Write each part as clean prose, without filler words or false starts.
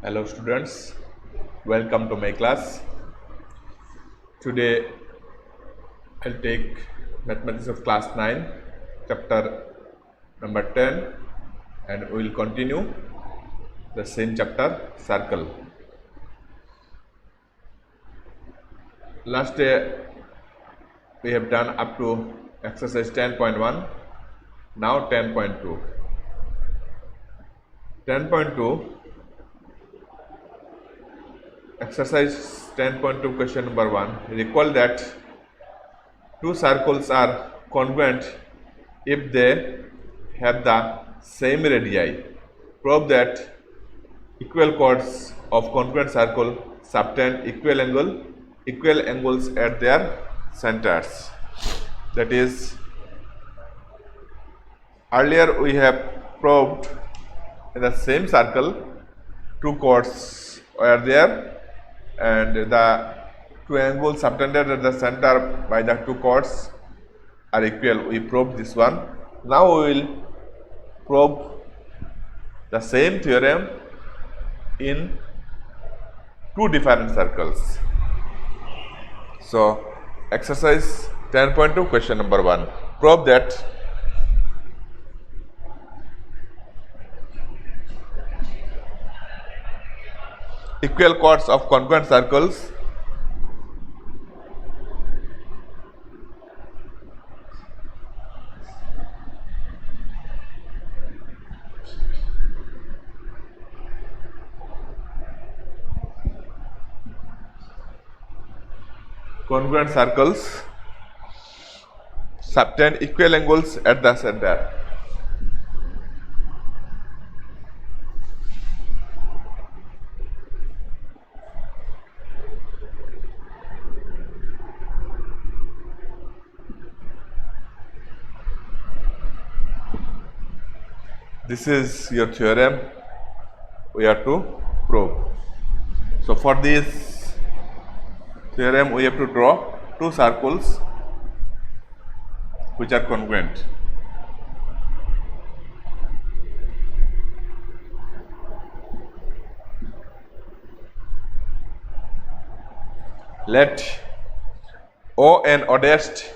Hello students, welcome to my class. Today I'll take mathematics of class 9, chapter number 10, and we will continue the same chapter, circle. Last day we have done up to exercise 10.1, now 10.2. 10.2 exercise 10.2 question number 1. Recall that two circles are congruent if they have the same radii. Prove that equal chords of congruent circle subtend equal angles at their centers. That is, earlier we have proved in the same circle two chords were there and the two angles subtended at the center by the two chords are equal. We proved this one. Now we will prove the same theorem in two different circles. So, exercise 10.2 question number 1. Prove that equal chords of congruent circles subtend equal angles at the center. This is your theorem we have to prove. So, for this theorem we have to draw two circles which are congruent. Let O and O dash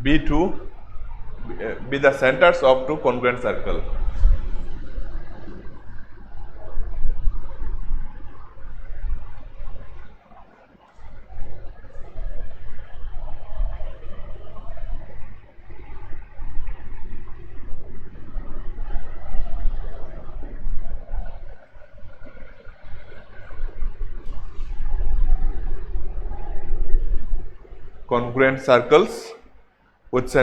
be the centers of two congruent circles. Congruent circles with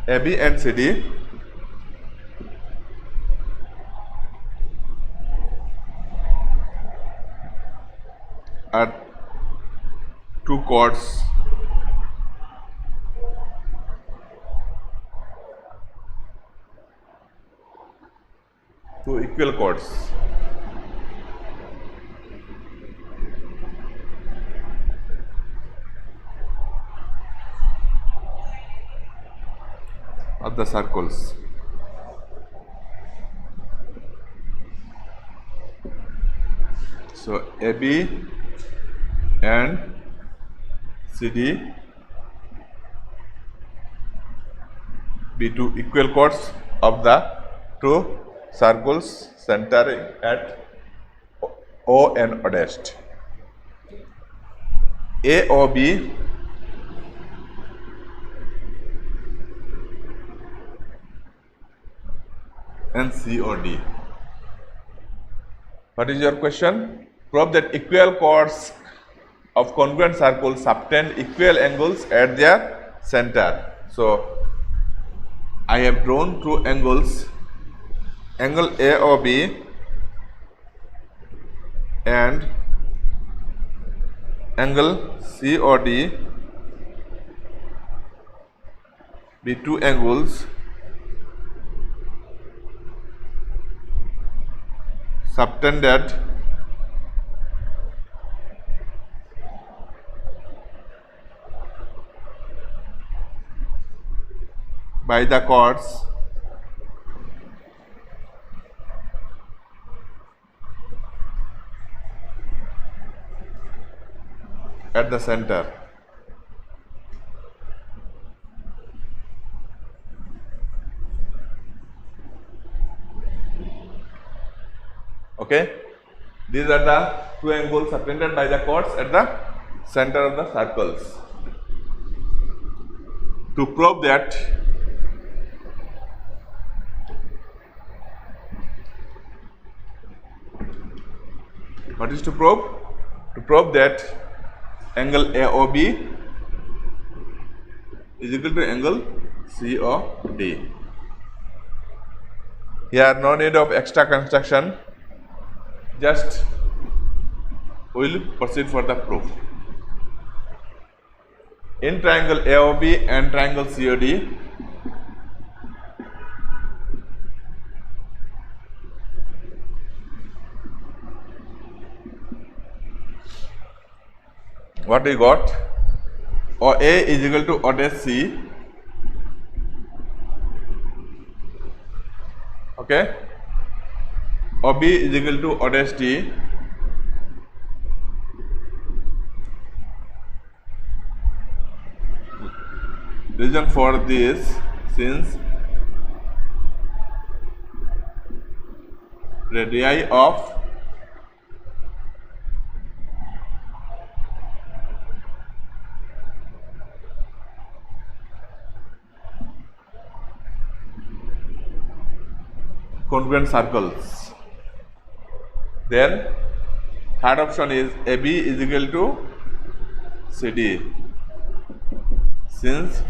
AB and CD are two chords two equal chords. Of the circles. So, AB and CD be two equal chords of the two circles centering at O and O dash. AOB and COD. What is your question? Prove that equal chords of congruent circles subtend equal angles at their center. So, I have drawn two angles, angle AOB and angle COD be two angles subtended by the chords at the center. Okay, these are the two angles subtended by the chords at the center of the circles. To prove that what is to prove? To prove that angle AOB is equal to angle COD. Here no need of extra construction, just we will proceed for the proof. In triangle AOB and triangle COD, what we got? OA is equal to OC. Okay. OB is equal to OD. Reason for this, since radii of congruent circles. Then third option is AB is equal to CD, since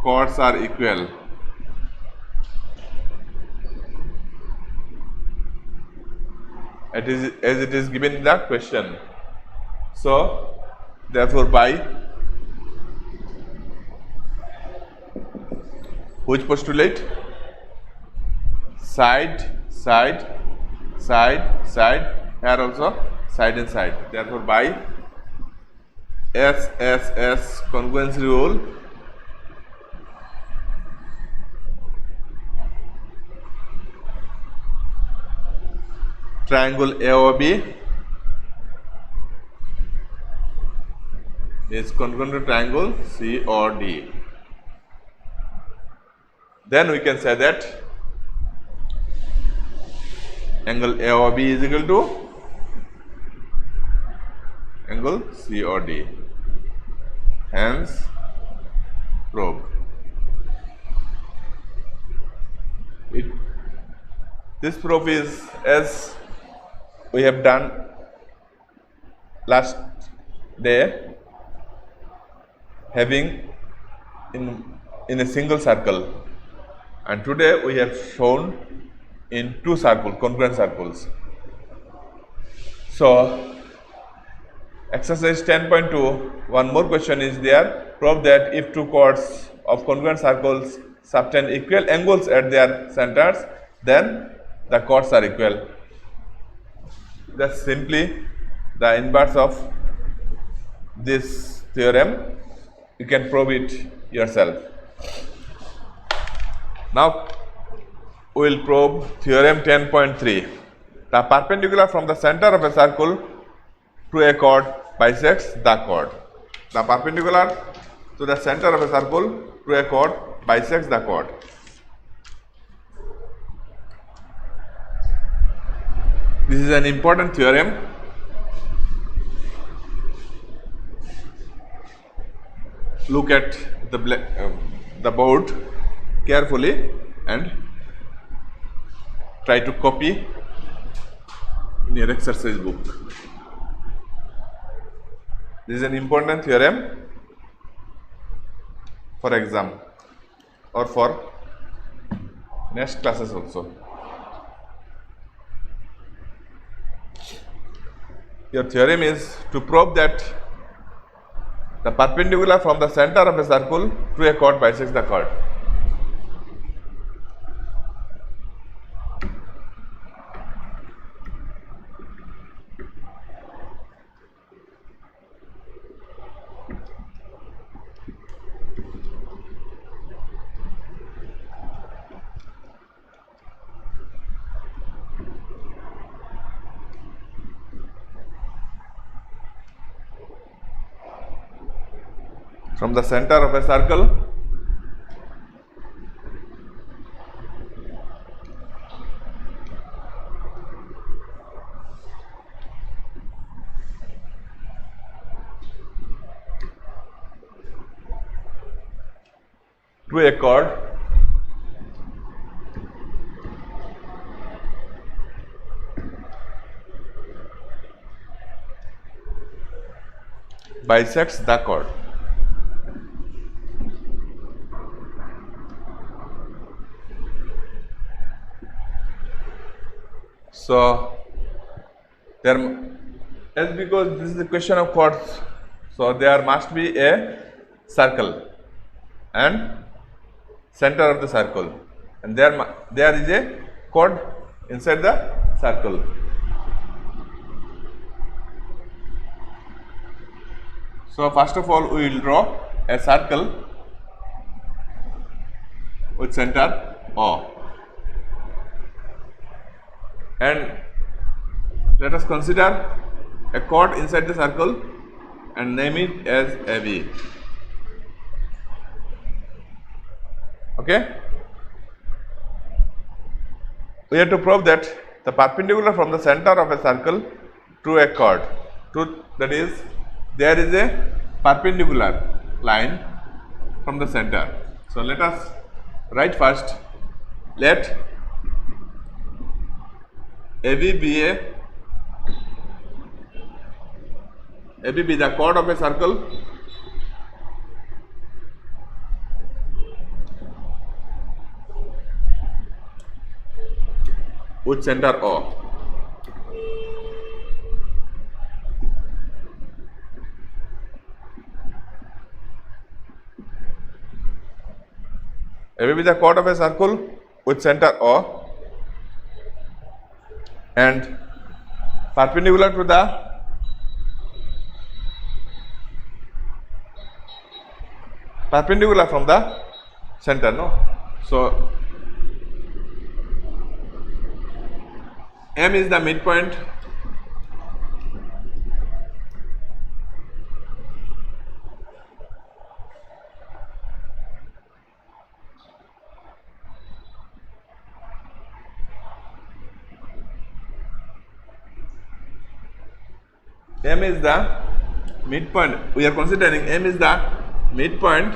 chords are equal. It is as it is given in the question. So therefore by which postulate? Side, side, side, side, here also side and side. Therefore by SSS congruency rule, triangle AOB is congruent to triangle COD. Then we can say that angle AOB is equal to angle COD. Hence proved. This proof is as we have done last day, having in a single circle, and today we have shown in two circles, congruent circles. So exercise 10.2, one more question is there. Prove that if two chords of congruent circles subtend equal angles at their centers, then the chords are equal. That's simply the inverse of this theorem. You can prove it yourself. Now we will prove theorem 10.3. The perpendicular from the center of a circle to a chord bisects the chord. The perpendicular to the center of a circle to a chord bisects the chord. This is an important theorem. Look at the board carefully and try to copy in your exercise book. This is an important theorem for exam or for next classes also. Your theorem is to prove that the perpendicular from the center of a circle to a chord bisects the chord. from the center of a circle to a chord bisects the chord. So there, as because this is a question of chords, so there must be a circle and center of the circle, and there is a chord inside the circle. So first of all, we will draw a circle with center O, and let us consider a chord inside the circle and name it as AB. Okay. We have to prove that the perpendicular from the center of a circle to a chord, that is, there is a perpendicular line from the center. So let us write first, let AB be the chord of a circle with center O. AB be the chord of a circle with center O and perpendicular to the perpendicular from the center, no? So M is the midpoint M is the midpoint. We are considering M is the midpoint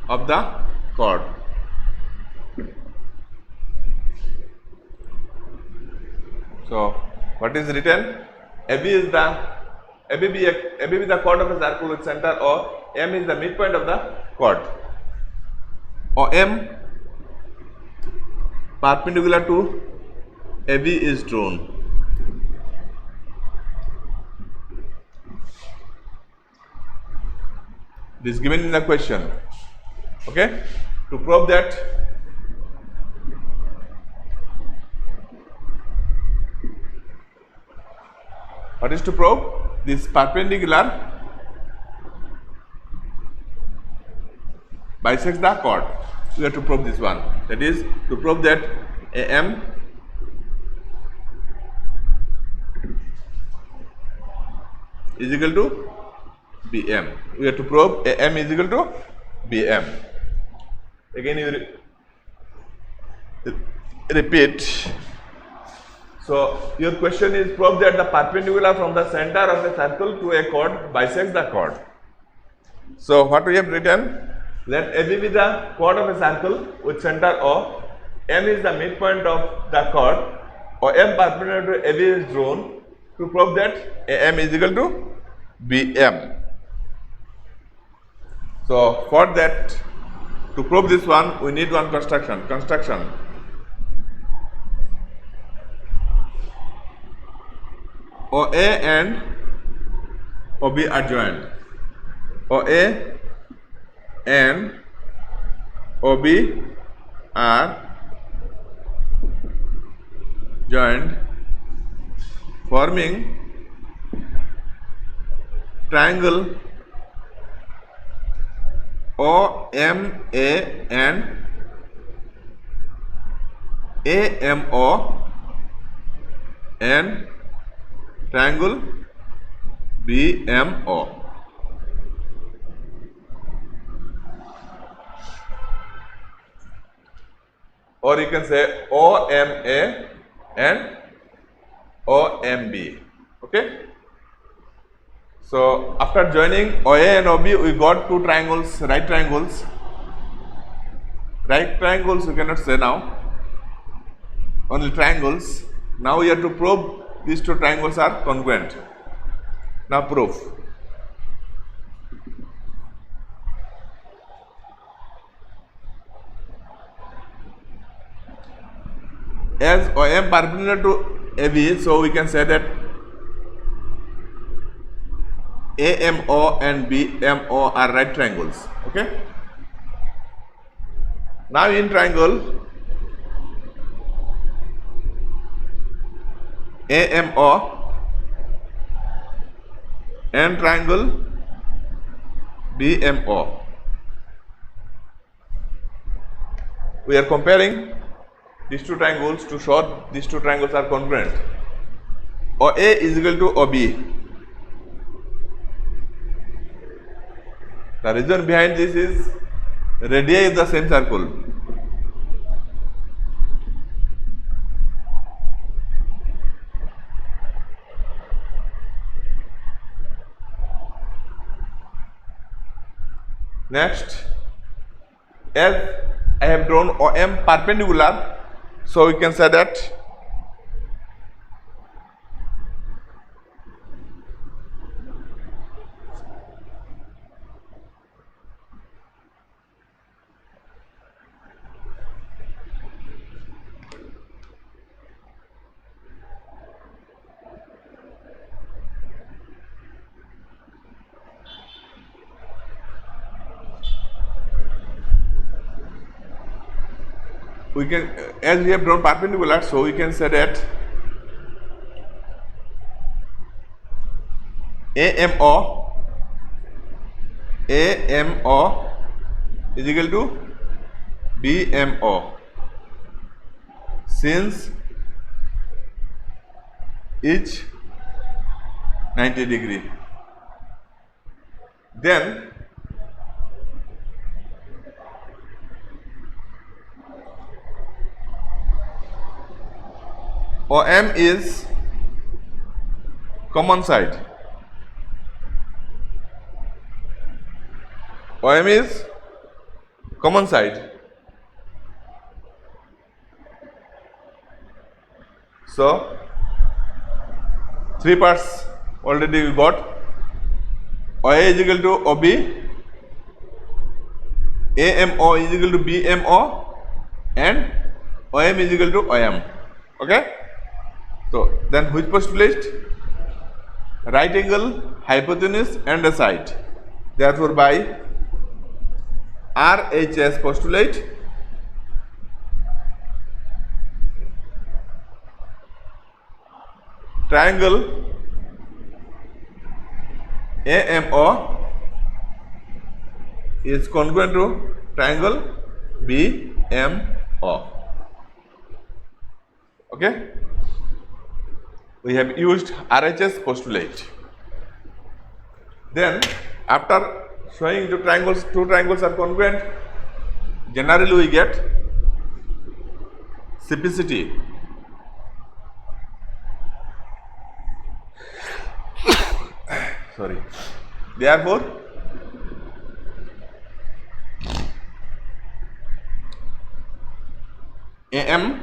of the chord. So what is written? AB is the chord of a circle with center O. M is the midpoint of the chord. OM perpendicular to AB is drawn. This is given in the question. Okay, to prove that what is to prove? This perpendicular bisects the chord. We have to prove this one. That is to prove that AM is equal to BM. We have to prove AM is equal to BM. Again, you repeat. So your question is prove that the perpendicular from the center of a circle to a chord bisects the chord. So what we have written? Let AB be the chord of a circle with center O. M is the midpoint of the chord. OM perpendicular to AB is drawn. To prove that AM is equal to BM. So for that, to prove this one, we need one construction. OA and OB are joined. OA and OB are joined, forming triangle OMA and AMO and triangle BMO. Or you can say OMA and OMB. Okay. So after joining OA and OB, we got two triangles, right triangles. Right triangles we cannot say now, only triangles. Now we have to prove these two triangles are congruent. Now prove. As OM perpendicular to AB, so we can say that AMO and BMO are right triangles. Okay. Now in triangle AMO and triangle BMO, we are comparing these two triangles to show these two triangles are congruent. OA is equal to OB. The reason behind this is radii is the same circle. Next, as I have drawn OM perpendicular, so we can say that we can, as we have drawn perpendicular, so we can say that AMO is equal to BMO, since each 90 degree. Then OM is common side. OM is common side. So three parts already we got. OA is equal to OB, AMO is equal to BMO, and OM is equal to OM. Okay. So then which postulate? Right angle, hypotenuse and a side. Therefore by Rhs postulate, triangle AMO is congruent to triangle BMO. Okay. We have used Rhs postulate. Then after showing two triangles are congruent, generally we get simplicity. Sorry. Therefore AM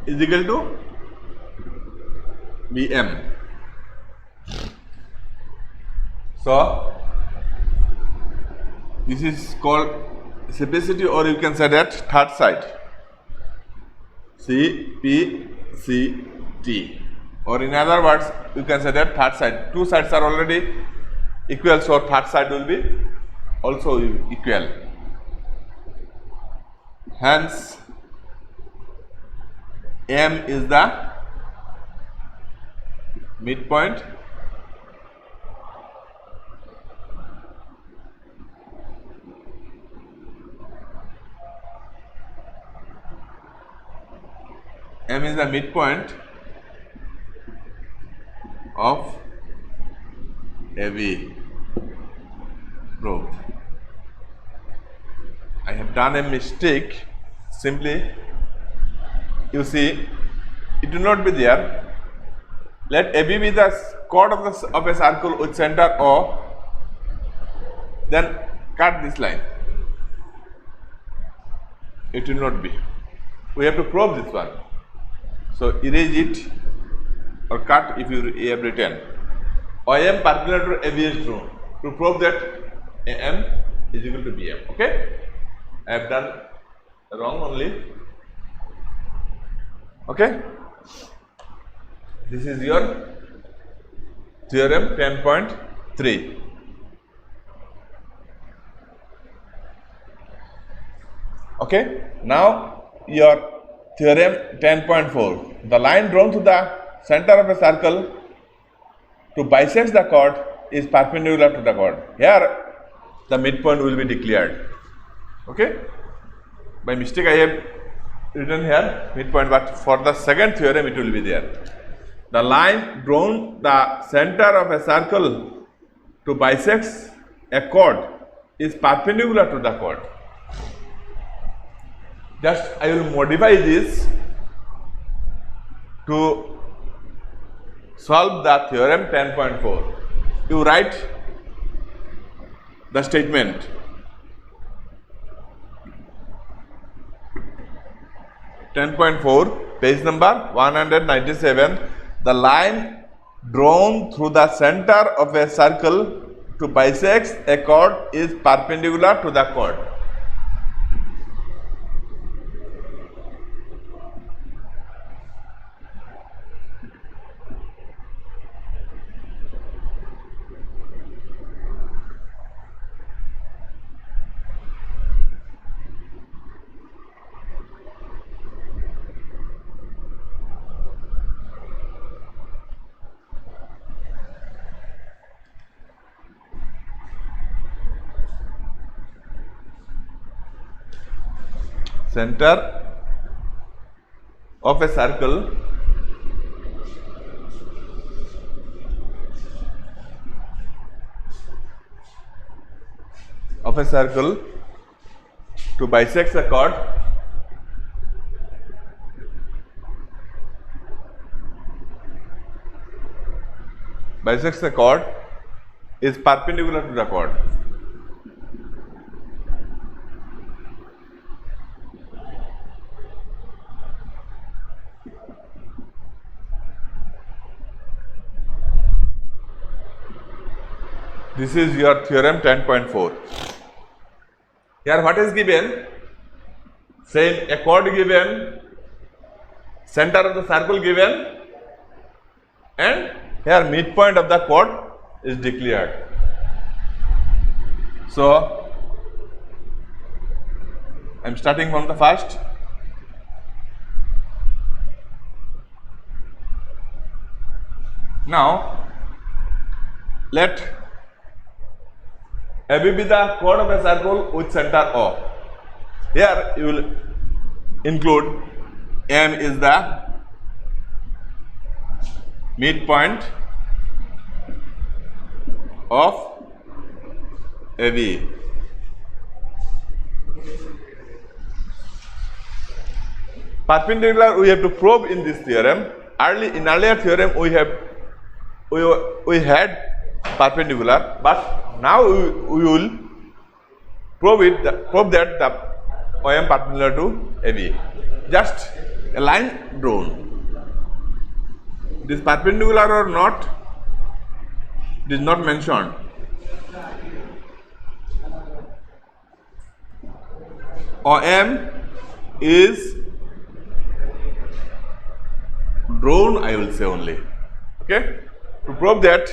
is equal to BM. So this is called simplicity, or you can say that third side, CPCT, or in other words you can say that third side. Two sides are already equal, so third side will be also equal. Hence M is the midpoint M is the midpoint of AB proved. I have done a mistake. Simply, you see, it will not be there. Let AB be the chord of a circle with center O. Then cut this line. It will not be. We have to prove this one. So erase it or cut if you have written. OM perpendicular to AB is true. To prove that AM is equal to BM. Okay? I have done wrong only. Okay? This is your theorem 10.3. Okay? Now your theorem 10.4. The line drawn to the center of a circle to bisect the chord is perpendicular to the chord. Here the midpoint will be declared. Okay? By mistake I have written here midpoint, but for the second theorem it will be there. The line drawn the center of a circle to bisect a chord is perpendicular to the chord. Just I will modify this to solve the theorem 10.4. You write the statement. Page number 197. The line drawn through the center of a circle to bisect a chord is perpendicular to the chord. Center of a circle to bisect a chord is perpendicular to the chord. This is your theorem 10.4. Here what is given? Same a chord given, center of the circle given, and here midpoint of the chord is declared. So I am starting from the first. Now let AB be the chord of a circle with center O. Here you will include M is the midpoint of AB. Perpendicular we have to prove in this theorem. In earlier theorem we had perpendicular, but now we will prove that the OM perpendicular to AB. Just a line drawn. It is perpendicular or not, it is not mentioned. OM is drawn, I will say only. Okay? To prove that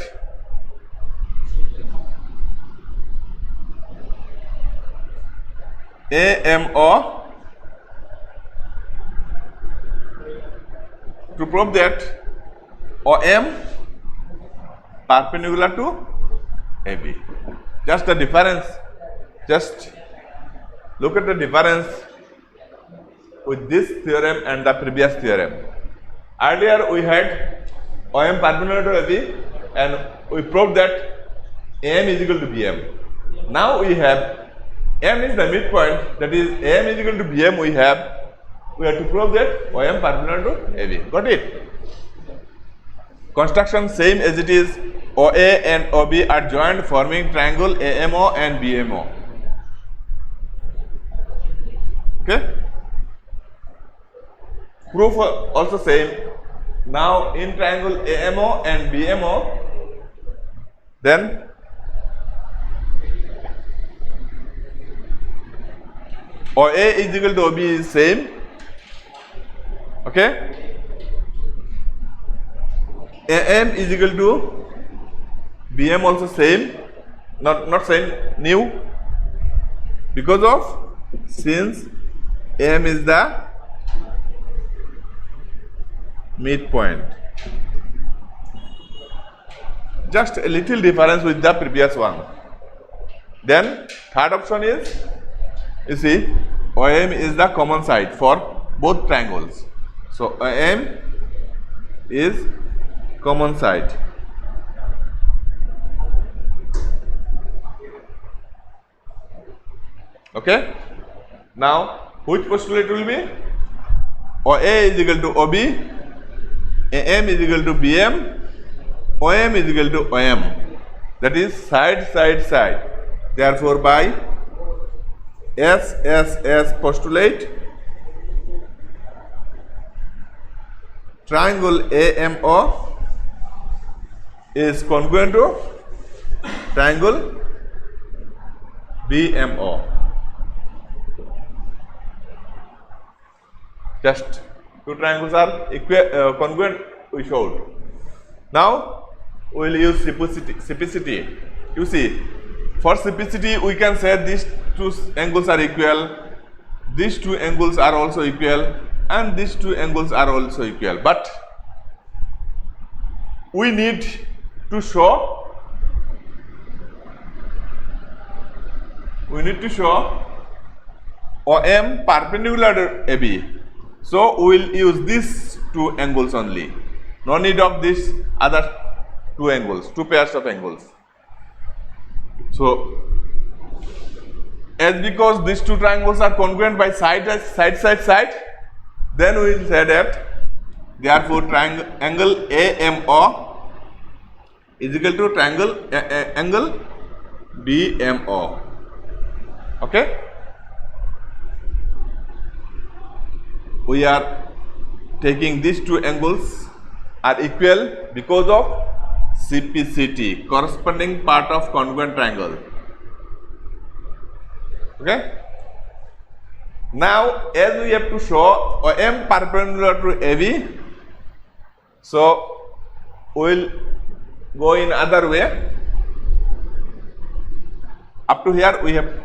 AMO, to prove that OM perpendicular to AB. Just the difference, just look at the difference with this theorem and the previous theorem. Earlier we had OM perpendicular to AB and we proved that AM is equal to BM. Now we have M is the midpoint, that is AM is equal to BM. We have to prove that OM perpendicular to AB. Got it? Construction same as it is. OA and OB are joined forming triangle AMO and BMO. Okay? Proof also same. Now in triangle AMO and BMO, then OA is equal to OB is same. Okay? AM is equal to BM also same, not same, new, because of since AM is the midpoint. Just a little difference with the previous one. Then third option is, you see, OM is the common side for both triangles. So OM is common side. Okay? Now, which postulate will be? OA is equal to OB, AM is equal to BM, OM is equal to OM. That is side, side, side. Therefore, by SSS postulate, triangle AMO is congruent to triangle BMO. Just two triangles are congruent, we showed. Now we will use typicity. You see, for typicity we can say these two angles are equal, these two angles are also equal, and these two angles are also equal. But we need to show OM perpendicular to AB. So we will use these two angles only. No need of these other two angles, two pairs of angles. So as because these two triangles are congruent by side, then we will say that therefore angle AMO is equal to triangle angle BMO. Okay? We are taking these two angles are equal because of CPCT, corresponding part of congruent triangle. Okay? Now, as we have to show OM perpendicular to AB, so we will go in other way. Up to here we have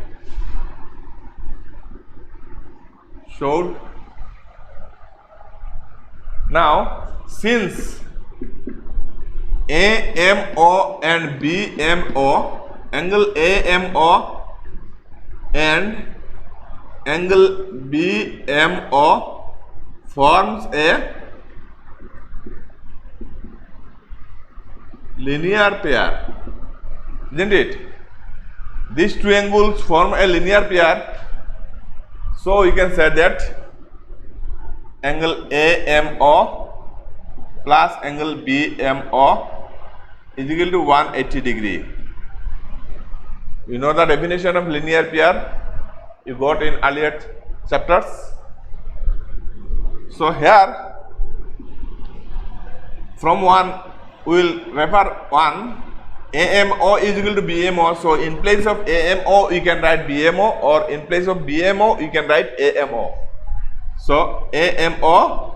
showed. Now, since AMO and BMO, angle AMO and angle BMO forms a linear pair, isn't it? These two angles form a linear pair, so we can say that angle AMO plus angle BMO is equal to 180 degree. You know the definition of linear pair you got in earlier chapters. So here from one we will refer one. AMO is equal to BMO, so in place of AMO you can write BMO, or in place of BMO you can write AMO. So AMO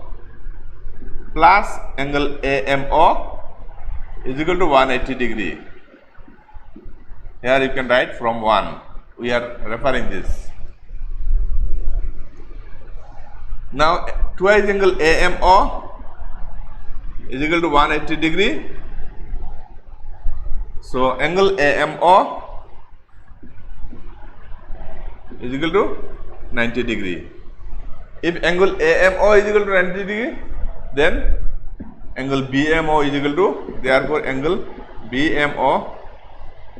plus angle AMO is equal to 180 degree. Here you can write from 1. We are referring this. Now twice angle AMO is equal to 180 degree. So angle AMO is equal to 90 degree. If angle AMO is equal to 90 degree, then angle BMO is equal to, therefore angle BMO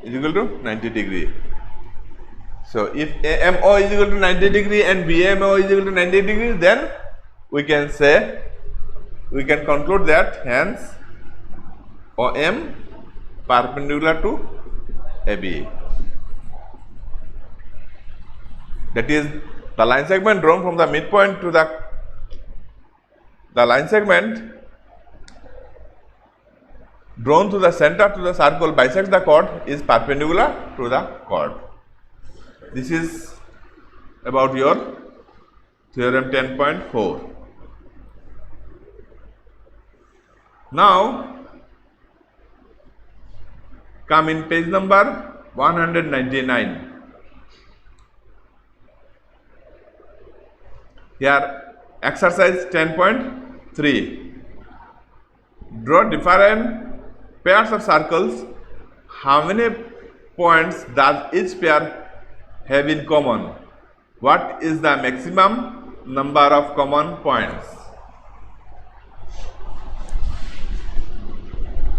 is equal to 90 degree. So if AMO is equal to 90 degree and BMO is equal to 90 degree, then we can say, we can conclude that hence OM perpendicular to AB. That is, the line segment drawn from the midpoint to the line segment drawn to the center to the circle bisects the chord is perpendicular to the chord. This is about your theorem 10.4. Now come in page number 199. Here exercise 10.3. Draw different pairs of circles. How many points does each pair have in common? What is the maximum number of common points?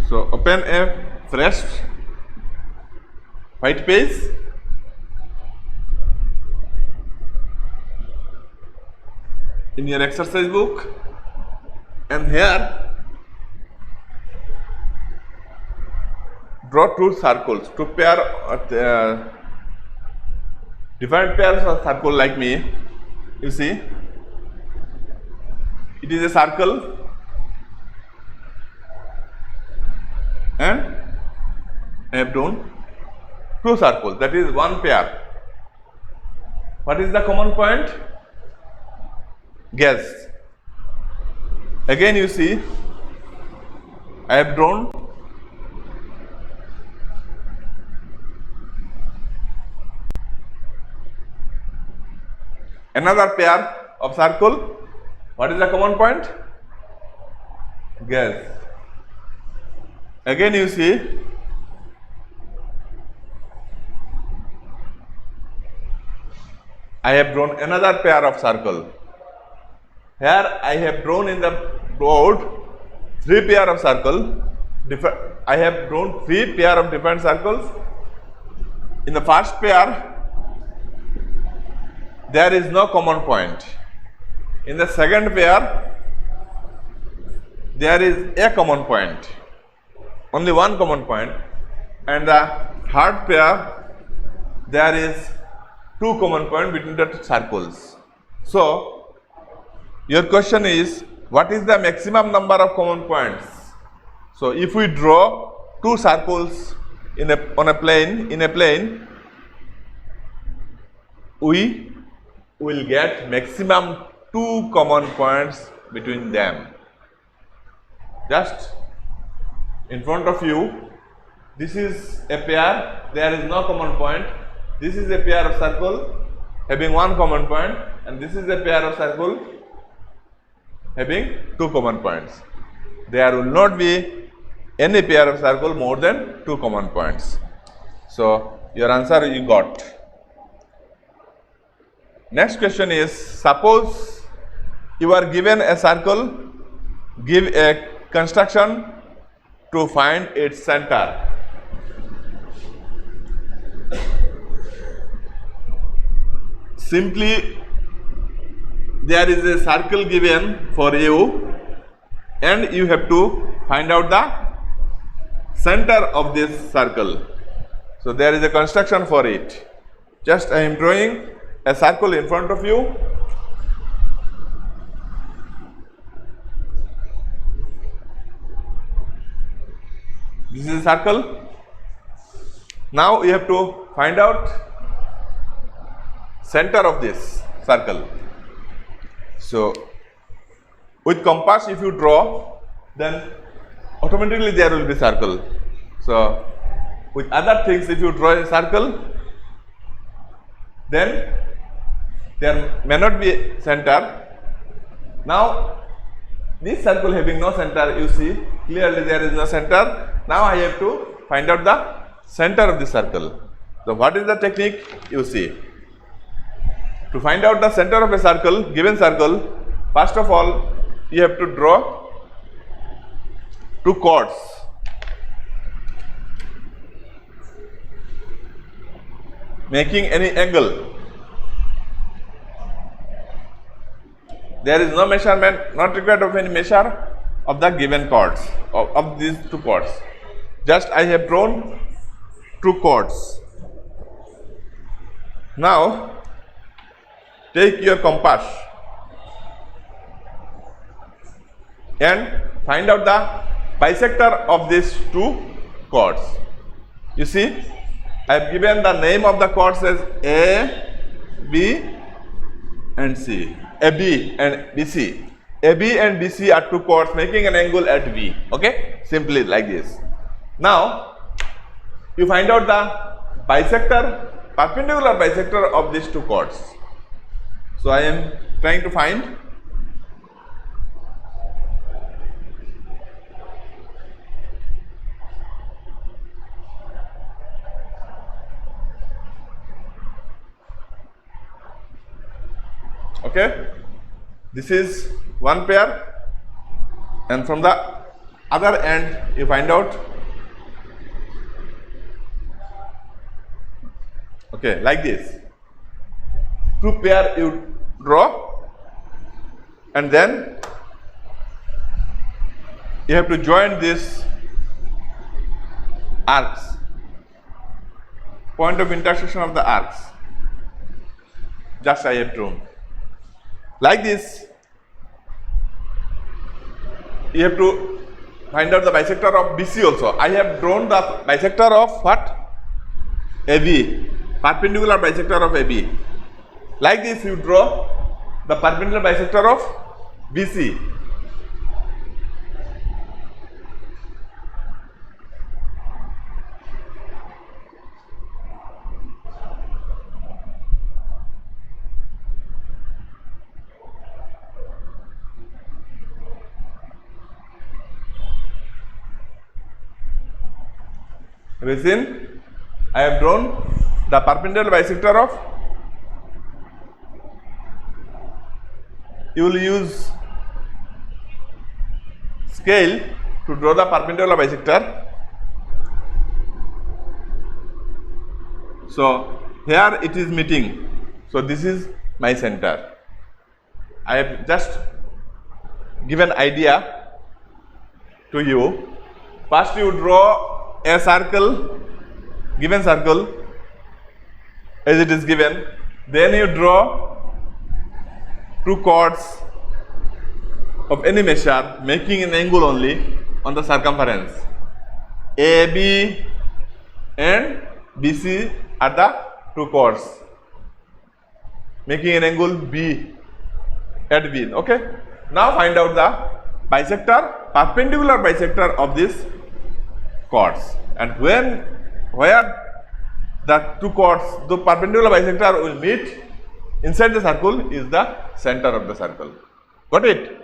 So open a fresh white page. In your exercise book, and here draw two circles, two pair different pairs of circle like me. You see, it is a circle and I have drawn two circles, that is one pair. What is the common point? Guess. Again you see, I have drawn another pair of circle. What is the common point? Guess. Again you see, I have drawn another pair of circle. Here I have drawn in the board three pair of circle. I have drawn three pair of different circles. In the first pair, there is no common point. In the second pair, there is a common point, only one common point, and the third pair, there is two common points between the circles. So your question is, what is the maximum number of common points? So if we draw two circles on a plane, we will get maximum two common points between them. Just in front of you, this is a pair, there is no common point. This is a pair of circle having one common point, and this is a pair of circle having two common points. There will not be any pair of circle more than two common points. So your answer you got. Next question is, suppose you are given a circle, give a construction to find its center. Simply, there is a circle given for you and you have to find out the center of this circle. So there is a construction for it. Just I am drawing a circle in front of you. This is a circle. Now you have to find out center of this circle. So with compass if you draw, then automatically there will be circle. So with other things, if you draw a circle, then there may not be a center. Now this circle having no center, you see clearly there is no center. Now I have to find out the center of the circle. So what is the technique? You see, To find out the center of a circle, given circle, first of all, you have to draw two chords. Making any angle. There is no measurement, not required of any measure of the given chords, of these two chords. Just I have drawn two chords. Now, take your compass and find out the bisector of these two chords. You see, I have given the name of the chords as A, B and C. AB and BC. AB and BC are two chords making an angle at V. Okay, simply like this. Now, you find out the bisector, perpendicular bisector of these two chords. So, I am trying to find okay, this is one pair and from the other end you find out okay like this. Two pair you draw and then you have to join these arcs, point of intersection of the arcs, just I have drawn. Like this, you have to find out the bisector of BC also. I have drawn the bisector of what? AB, perpendicular bisector of AB. Like this, you draw the perpendicular bisector of BC. Resin, I have drawn the perpendicular bisector of, you will use scale to draw the perpendicular bisector. So, here it is meeting. So, this is my center. I have just given idea to you. First you draw a circle, given circle as it is given, then you draw two chords of any measure making an angle only on the circumference. AB and BC are the two chords making an angle B at B. Okay. Now find out the bisector, perpendicular bisector of this chords, and where the two chords, the perpendicular bisector will meet inside the circle is the center of the circle. Got it?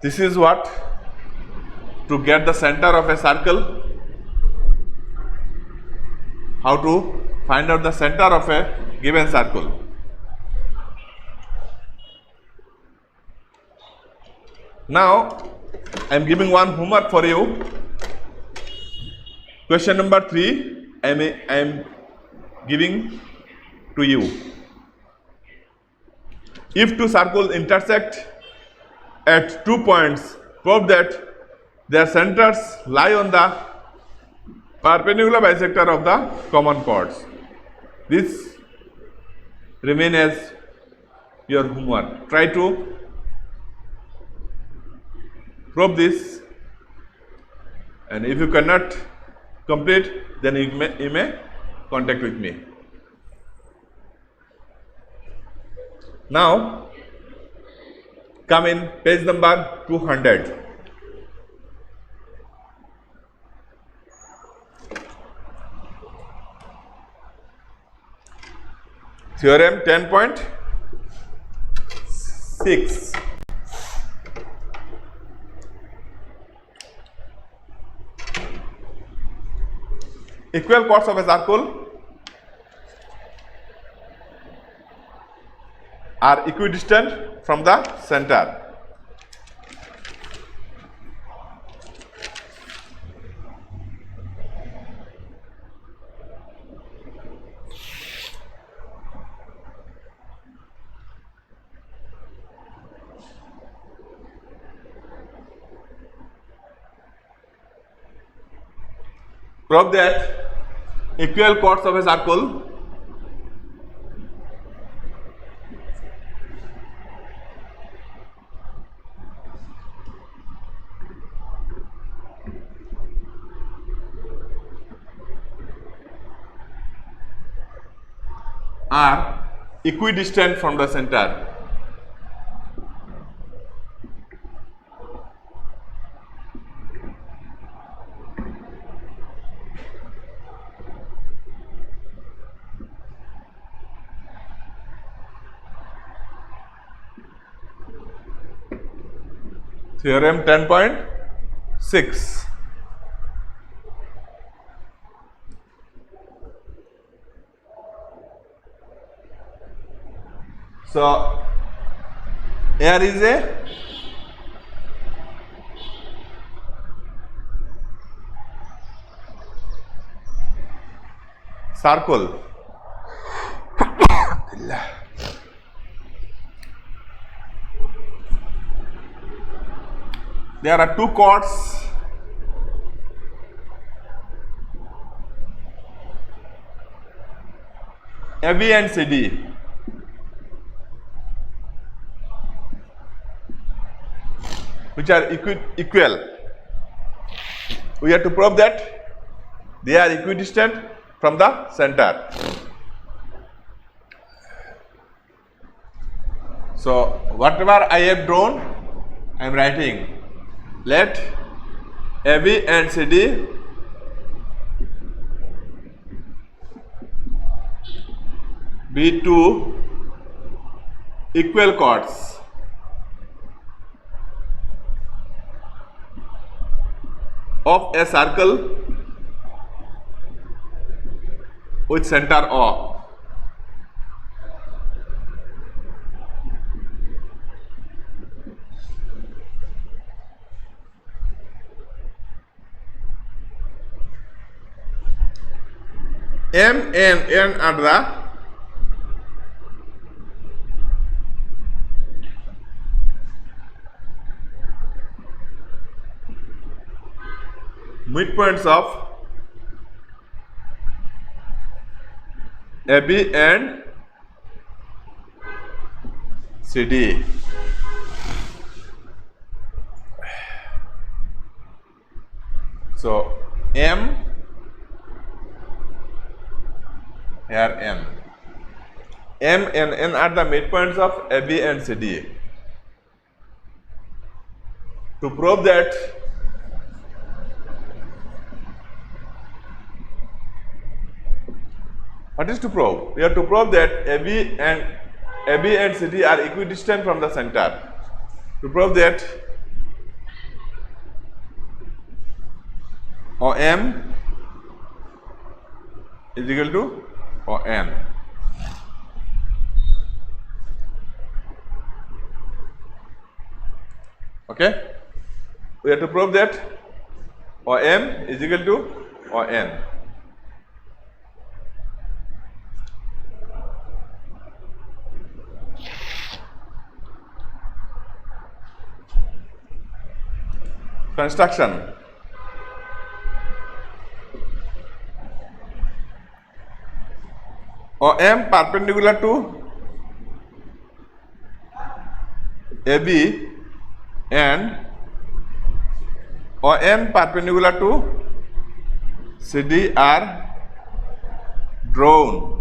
This is what, to get the center of a circle, how to find out the center of a given circle. Now, I am giving one homework for you. Question number 3, I am giving to you. If two circles intersect at 2 points, prove that their centers lie on the perpendicular bisector of the common chords. This remain as your homework. Try to prove this, and if you cannot complete, then you may contact with me. Now come in page number 200. Theorem 10.6. Equal chords of a circle are equidistant from the center. Prove that equal chords of a circle are equidistant from the center. Theorem 10.6. So, here is a circle. There are two chords AB and CD. Which are equal. We have to prove that they are equidistant from the center. So, whatever I have drawn, I am writing. Let AB and CD be two equal chords of a circle with center O. M and N are the midpoints of AB and CD. So, M, here N. M and N are the midpoints of AB and CD. To prove that what is to prove? We have to prove that AB and CD are equidistant from the center. To prove that OM is equal to ON. Okay? We have to prove that OM is equal to ON. Construction. OM perpendicular to AB and ON perpendicular to CD are drawn.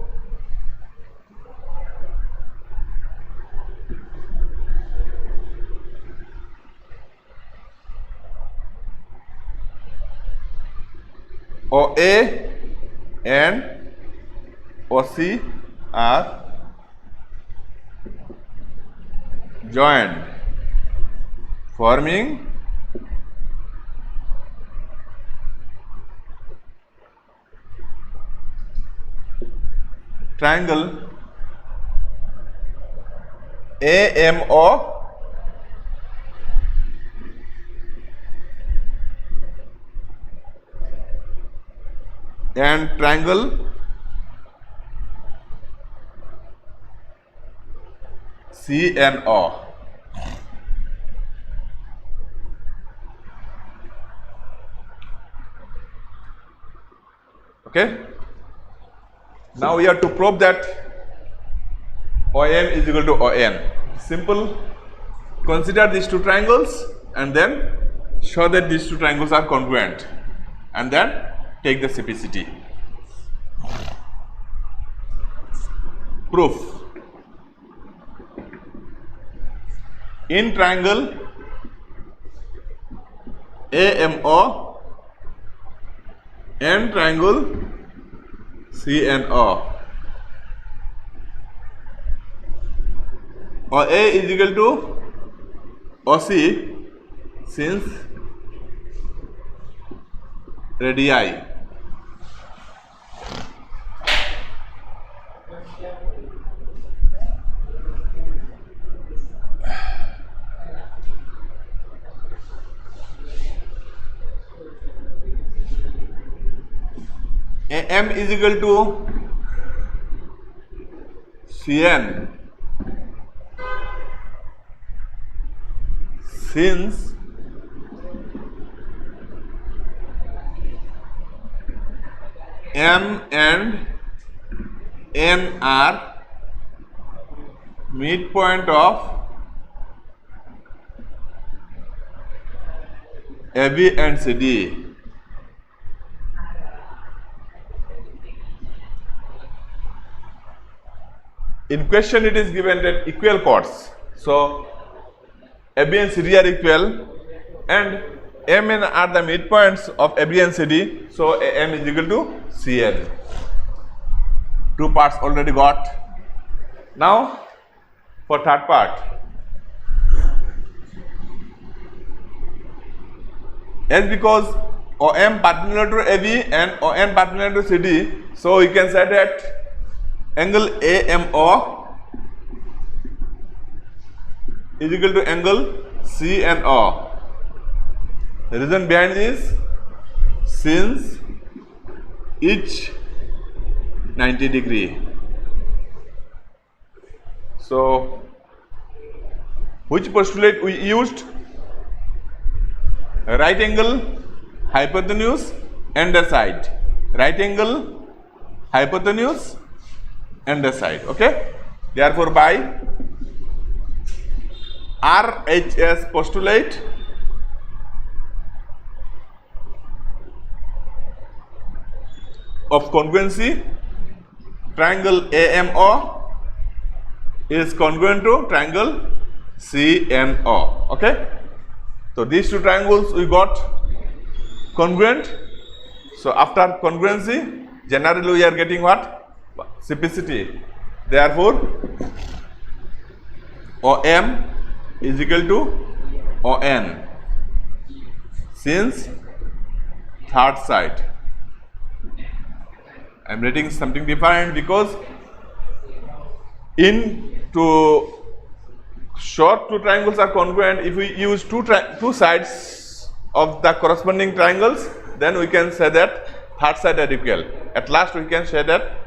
OA and OC are joined, forming triangle AMO and triangle CNO. Okay. Now we have to prove that OM is equal to ON. Simple. Consider these two triangles and then show that these two triangles are congruent, and then take the CPCT. Proof. In triangle AMO and triangle CNO, OA is equal to OC since radii. AM is equal to CN since M and N are midpoint of AB and CD. In question it is given that equal chords. So AB and CD are equal and M and N are the midpoints of AB and CD. So AM is equal to CN. Two parts already got. Now for third part. As because OM perpendicular to AB and ON perpendicular to CD, so we can say that angle AMO is equal to angle CNO. The reason behind is since each 90 degree. So which postulate we used? Right angle, hypotenuse and the side. Right angle, hypotenuse and the side. Okay. Therefore, by Rhs postulate, of congruency, triangle AMO is congruent to triangle CNO. Okay. So these two triangles we got congruent. So after congruency, generally we are getting what? Cyclicity. Therefore, OM is equal to ON since third side. I am writing something different because to show two triangles are congruent, if we use two sides of the corresponding triangles, then we can say that third side are equal. At last we can show that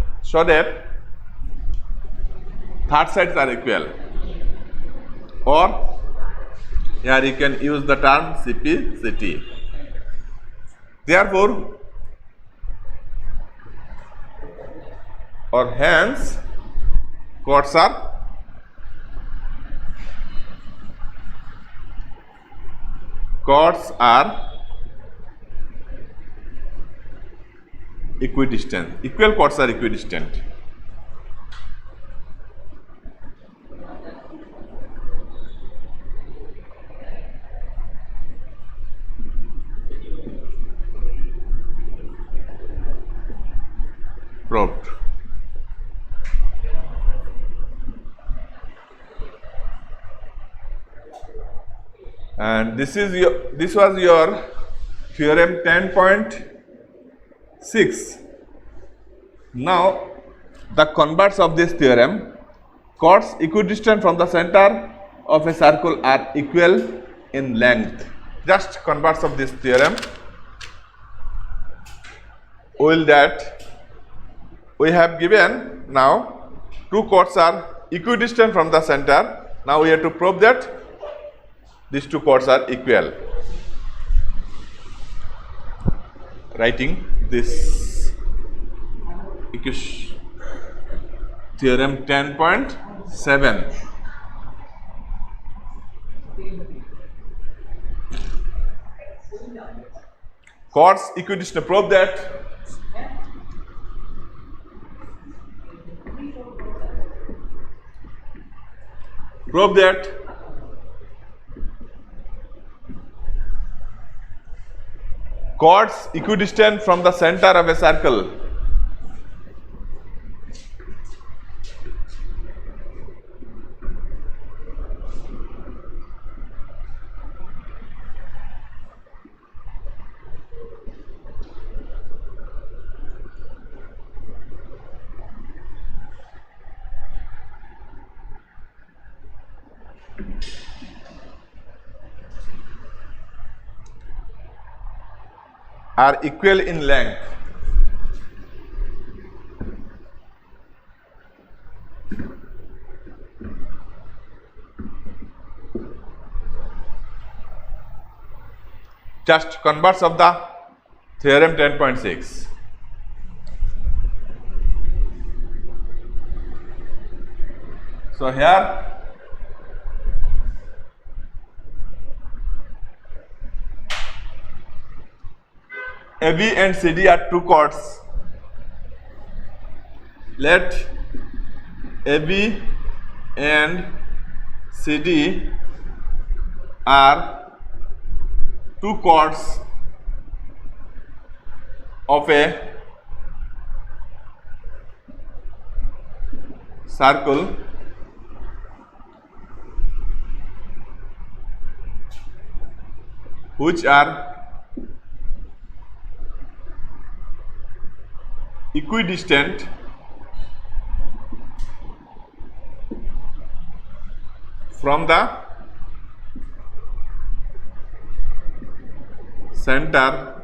third sides are equal, or here you can use the term CPCT. Therefore, or hence chords are equidistant. Equal chords are equidistant. Proved. And this was your theorem 10.6. Now the converse of this theorem, chords equidistant from the center of a circle are equal in length. Just converse of this theorem will that we have given now two chords are equidistant from the center. Now we have to prove that these two chords are equal. Writing this theorem 10.7. Chords equidistant. Prove that chords equidistant from the center of a circle are equal in length. Just converse of the theorem 10.6. So here AB and CD are two chords. Let AB and CD are two chords of a circle which are equidistant from the center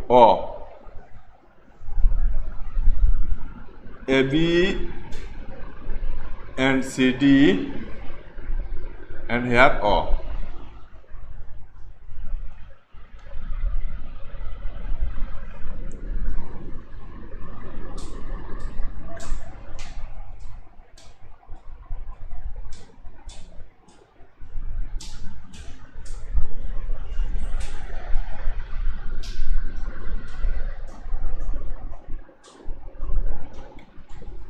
of AB and CD and here O.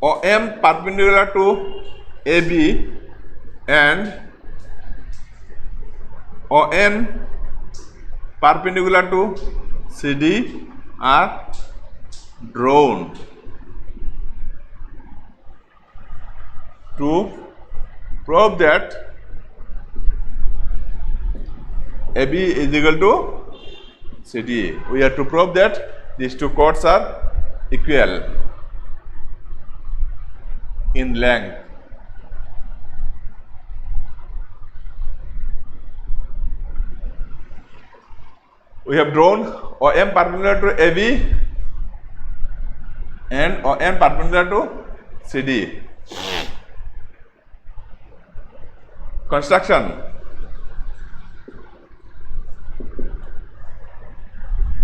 OM perpendicular to AB and ON perpendicular to CD are drawn to prove that AB is equal to CD. We have to prove that these two chords are equal in length. We have drawn OM perpendicular to AB and ON perpendicular to CD. Construction.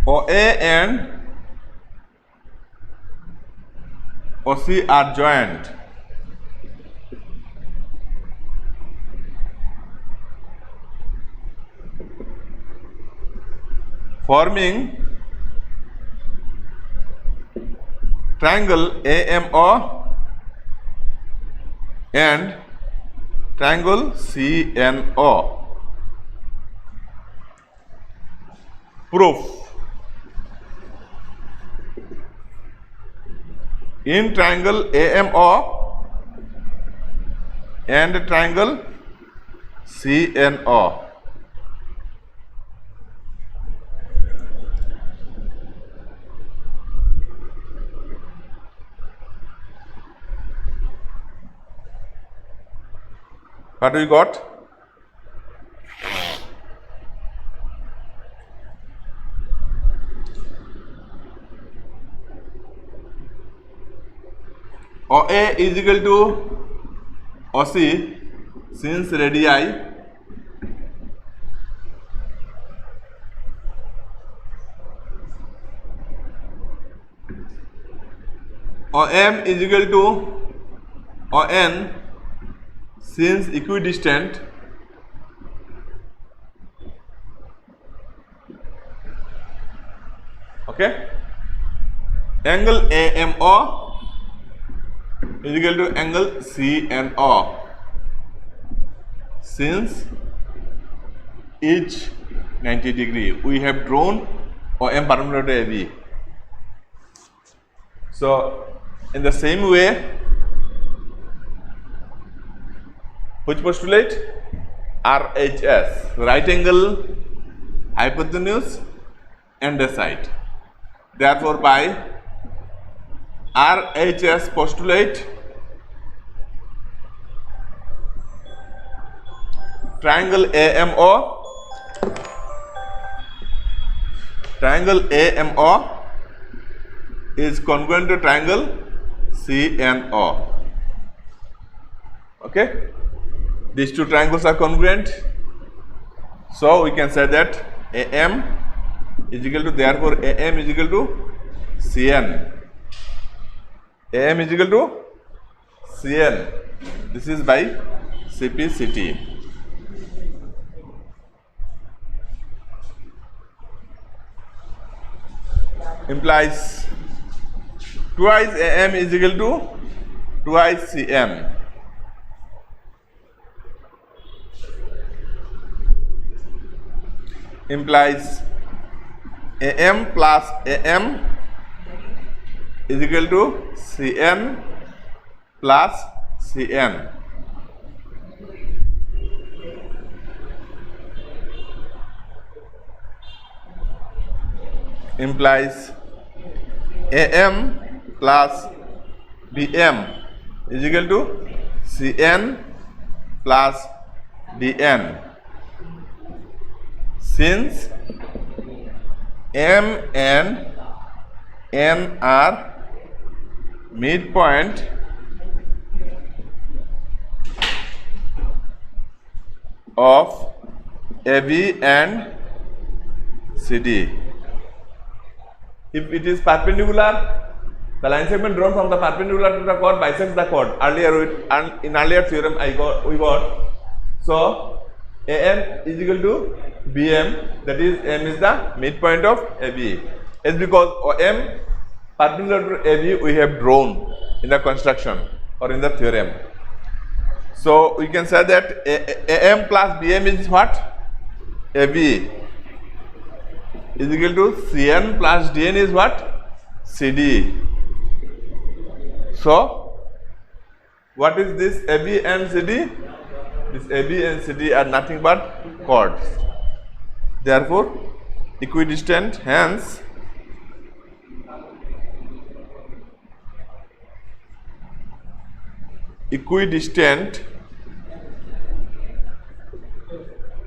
OA and OC are joined. Forming triangle AMO and triangle CNO. Proof. In triangle AMO and triangle CNO, What we got? OA is equal to OC since radii OM is equal to ON since equidistant okay. Angle AMO is equal to angle CNO since each 90 degree. We have drawn OM perpendicular to AB. So in the same way, which postulate? RHS, right angle, hypotenuse and the side. Therefore, by RHS postulate, triangle AMO is congruent to triangle CNO. Okay, these two triangles are congruent, so we can say that AM is equal to, therefore AM is equal to CN. AM is equal to CN. This is by CPCT. Implies twice AM is equal to twice CM. Implies AM plus AM is equal to CN plus CN. Implies AM plus BM is equal to CN plus DN. Since M and N are midpoint of AB and CD. If it is perpendicular, the line segment drawn from the perpendicular to the chord bisects the chord. In earlier theorem we got. So AM is equal to BM, that is M is the midpoint of AB. It's because OM perpendicular to AB we have drawn in the construction or in the theorem. So we can say that AM plus BM is what? AB is equal to CN plus DN is what? CD. So what is this AB and CD? This AB and CD are nothing but chords. Therefore equidistant, hence equidistant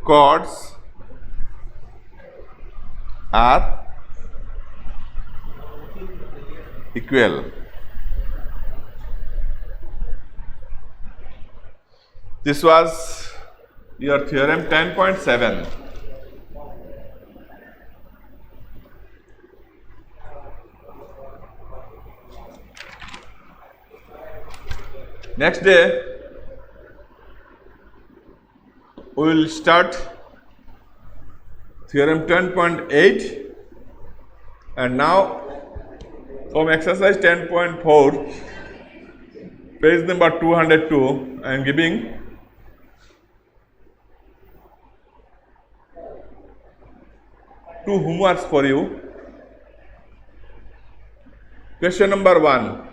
chords are equal. This was your theorem 10.7. Next day we will start theorem 10.8, and now from exercise 10.4, page number 202, I am giving two homeworks for you. Question number 1.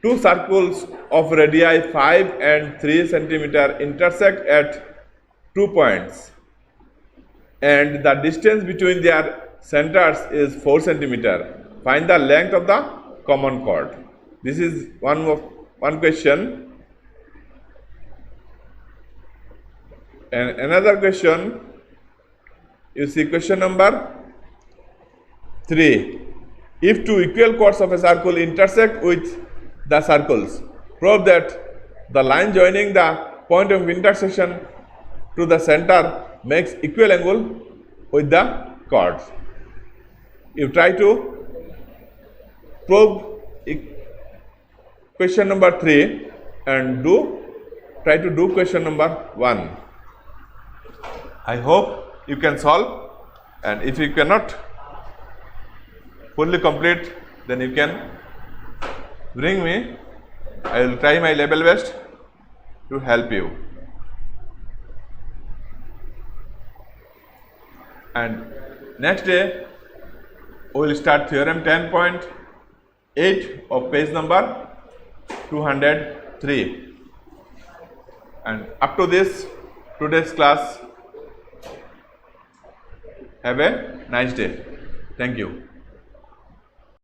Two circles of radii 5 and 3 cm intersect at 2 points, and the distance between their centers is 4 cm. Find the length of the common chord. This is one question. And another question, you see question number 3. If two equal chords of a circle intersect with the circles, prove that the line joining the point of intersection to the center makes equal angle with the chords. You try to prove question number 3 and try to do question number 1. I hope you can solve, and if you cannot fully complete, then you can bring me. I will try my level best to help you. And next day we will start theorem 10.8 of page number 203. And up to this today's class, have a nice day. Thank you.